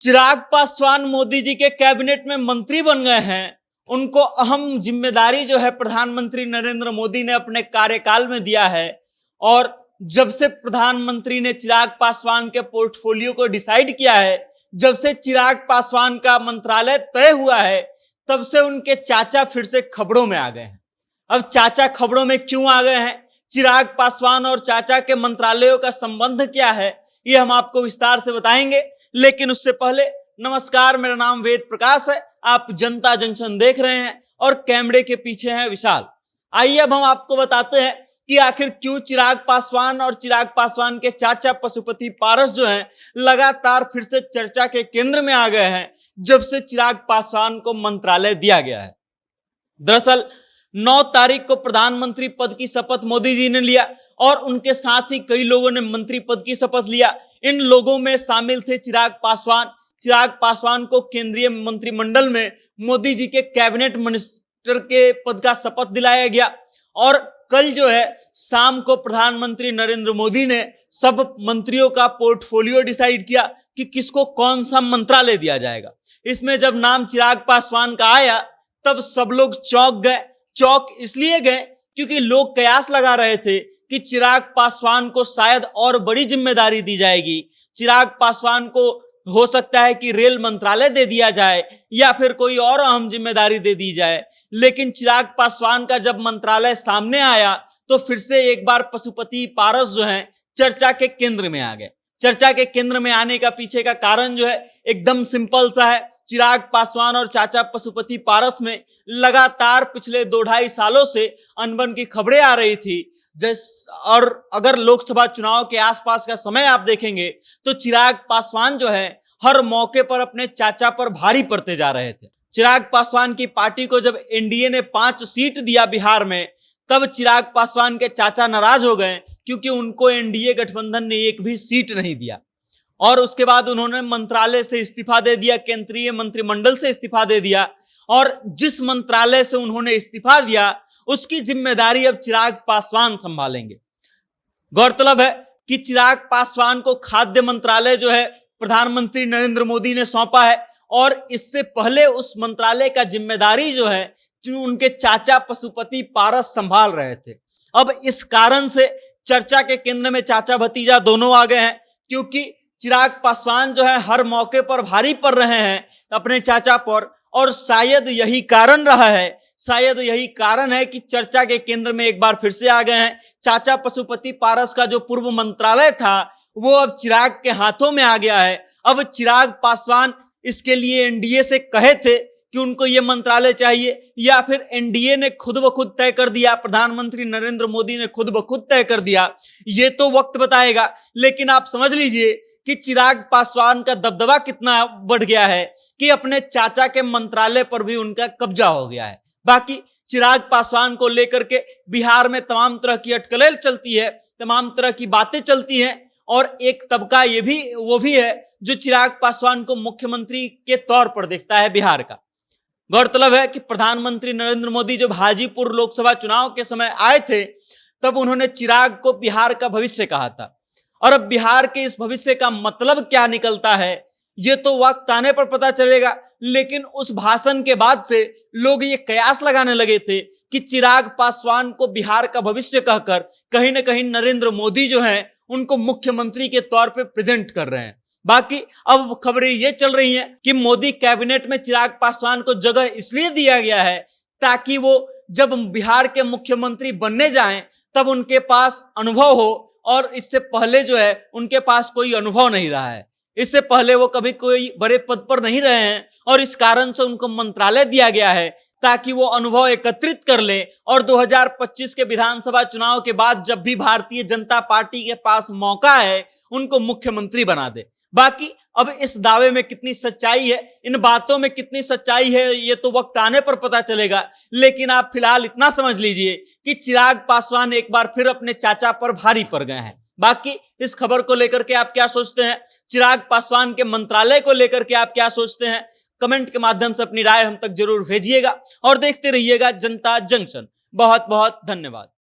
चिराग पासवान मोदी जी के कैबिनेट में मंत्री बन गए हैं। उनको अहम जिम्मेदारी जो है प्रधानमंत्री नरेंद्र मोदी ने अपने कार्यकाल में दिया है। और जब से प्रधानमंत्री ने चिराग पासवान के पोर्टफोलियो को डिसाइड किया है, जब से चिराग पासवान का मंत्रालय तय हुआ है, तब से उनके चाचा फिर से खबरों में आ गए हैं। अब चाचा खबरों में क्यों आ गए हैं, चिराग पासवान और चाचा के मंत्रालयों का संबंध क्या है, ये हम आपको विस्तार से बताएंगे। लेकिन उससे पहले नमस्कार, मेरा नाम वेद प्रकाश है। आप जनता जंक्शन देख रहे हैं और कैमरे के पीछे हैं विशाल। आइए अब हम आपको बताते हैं कि आखिर क्यों चिराग पासवान और चिराग पासवान के चाचा पशुपति पारस जो हैं लगातार फिर से चर्चा के केंद्र में आ गए हैं, जब से चिराग पासवान को मंत्रालय दिया गया है। दरअसल 9 तारीख को प्रधानमंत्री पद की शपथ मोदी जी ने लिया और उनके साथ ही कई लोगों ने मंत्री पद की शपथ लिया। इन लोगों में शामिल थे चिराग पासवान। चिराग पासवान को केंद्रीय मंत्रिमंडल में मोदी जी के कैबिनेट मिनिस्टर के पद का शपथ दिलाया गया। और कल जो है शाम को प्रधानमंत्री नरेंद्र मोदी ने सब मंत्रियों का पोर्टफोलियो डिसाइड किया कि किसको कौन सा मंत्रालय दिया जाएगा। इसमें जब नाम चिराग पासवान का आया तब सब लोग चौंक गए। चौंक इसलिए गए क्योंकि लोग कयास लगा रहे थे कि चिराग पासवान को शायद और बड़ी जिम्मेदारी दी जाएगी। चिराग पासवान को हो सकता है कि रेल मंत्रालय दे दिया जाए या फिर कोई और अहम जिम्मेदारी दे दी जाए। लेकिन चिराग पासवान का जब मंत्रालय सामने आया तो फिर से एक बार पशुपति पारस जो हैं चर्चा के केंद्र में आ गए। चर्चा के केंद्र में आने का पीछे का कारण जो है एकदम सिंपल सा है। चिराग पासवान और चाचा पशुपति पारस में लगातार पिछले 2-2.5 सालों से अनबन की खबरें आ रही थी। और अगर लोकसभा चुनाव के आसपास का समय आप देखेंगे तो चिराग पासवान जो है हर मौके पर अपने चाचा पर भारी पड़ते जा रहे थे। चिराग पासवान की पार्टी को जब एनडीए ने 5 सीट दिया बिहार में, तब चिराग पासवान के चाचा नाराज हो गए क्योंकि उनको एनडीए गठबंधन ने एक भी सीट नहीं दिया। और उसके बाद उन्होंने मंत्रालय से इस्तीफा दे दिया, केंद्रीय मंत्रिमंडल से इस्तीफा दे दिया। और जिस मंत्रालय से उन्होंने इस्तीफा दिया उसकी जिम्मेदारी अब चिराग पासवान संभालेंगे। गौरतलब है कि चिराग पासवान को खाद्य मंत्रालय जो है प्रधानमंत्री नरेंद्र मोदी ने सौंपा है और इससे पहले उस मंत्रालय का जिम्मेदारी जो है उनके चाचा पशुपति पारस संभाल रहे थे। अब इस कारण से चर्चा के केंद्र में चाचा भतीजा दोनों आ गए हैं, क्योंकि चिराग पासवान जो है हर मौके पर भारी पड़ रहे हैं अपने चाचा पर। और शायद यही कारण है कि चर्चा के केंद्र में एक बार फिर से आ गए हैं। चाचा पशुपति पारस का जो पूर्व मंत्रालय था वो अब चिराग के हाथों में आ गया है। अब चिराग पासवान इसके लिए एनडीए से कहे थे कि उनको ये मंत्रालय चाहिए, या फिर एनडीए ने खुद ब खुद तय कर दिया, प्रधानमंत्री नरेंद्र मोदी ने खुद ब खुद तय कर दिया, ये तो वक्त बताएगा। लेकिन आप समझ लीजिए कि चिराग पासवान का दबदबा कितना बढ़ गया है कि अपने चाचा के मंत्रालय पर भी उनका कब्जा हो गया है। बाकी चिराग पासवान को लेकर के बिहार में तमाम तरह की अटकलें चलती है, तमाम तरह की बातें चलती हैं। और एक तबका वो भी है जो चिराग पासवान को मुख्यमंत्री के तौर पर देखता है बिहार का। गौरतलब है कि प्रधानमंत्री नरेंद्र मोदी जब हाजीपुर लोकसभा चुनाव के समय आए थे तब उन्होंने चिराग को बिहार का भविष्य कहा था। और अब बिहार के इस भविष्य का मतलब क्या निकलता है ये तो वक्त आने पर पता चलेगा। लेकिन उस भाषण के बाद से लोग ये कयास लगाने लगे थे कि चिराग पासवान को बिहार का भविष्य कहकर कहीं ना कहीं नरेंद्र मोदी जो हैं उनको मुख्यमंत्री के तौर पे प्रेजेंट कर रहे हैं। बाकी अब खबरें ये चल रही हैं कि मोदी कैबिनेट में चिराग पासवान को जगह इसलिए दिया गया है ताकि वो जब बिहार के मुख्यमंत्री बनने जाएं तब उनके पास अनुभव हो। और इससे पहले जो है उनके पास कोई अनुभव नहीं रहा है, इससे पहले वो कभी कोई बड़े पद पर नहीं रहे हैं और इस कारण से उनको मंत्रालय दिया गया है ताकि वो अनुभव एकत्रित कर लें और 2025 के विधानसभा चुनाव के बाद जब भी भारतीय जनता पार्टी के पास मौका है उनको मुख्यमंत्री बना दे। बाकी अब इस दावे में कितनी सच्चाई है, इन बातों में कितनी सच्चाई है, ये तो वक्त आने पर पता चलेगा। लेकिन आप फिलहाल इतना समझ लीजिए कि चिराग पासवान एक बार फिर अपने चाचा पर भारी पड़ गए हैं। बाकी इस खबर को लेकर के आप क्या सोचते हैं, चिराग पासवान के मंत्रालय को लेकर के आप क्या सोचते हैं, कमेंट के माध्यम से अपनी राय हम तक जरूर भेजिएगा और देखते रहिएगा जनता जंक्शन। बहुत बहुत धन्यवाद।